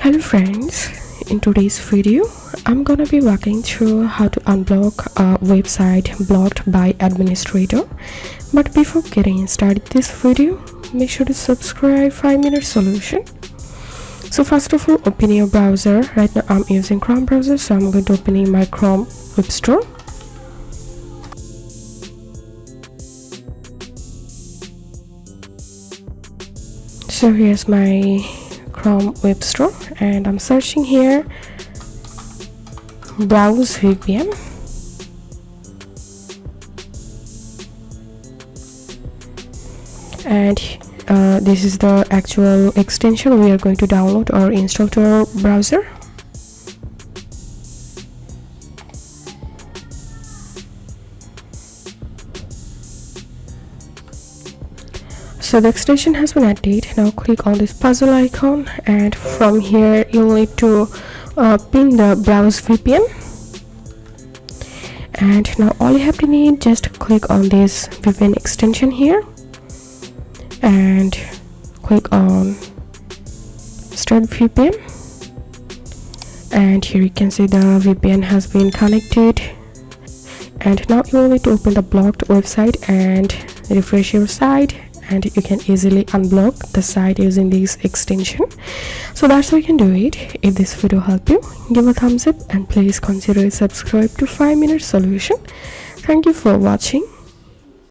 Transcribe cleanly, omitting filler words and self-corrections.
Hello friends, in today's video I'm gonna be walking through how to unblock a website blocked by administrator. But before getting started this video, make sure to subscribe 5-minute solution. So first of all, open your browser. Right now I'm using Chrome browser, so I'm going to open in my Chrome web store. So here's my Chrome web store and I'm searching here browse VPN, and this is the actual extension we are going to download or install to our browser. So the extension has been added. Now click on this puzzle icon, and from here you'll need to pin the browse VPN. And now all you have to need, just click on this VPN extension here and click on start VPN, and here you can see the VPN has been connected. And now you will need to open the blocked website and refresh your site, and you can easily unblock the site using this extension. So that's how you can do it. If this video helped you, give a thumbs up and please consider subscribe to 5-minute solution. Thank you for watching.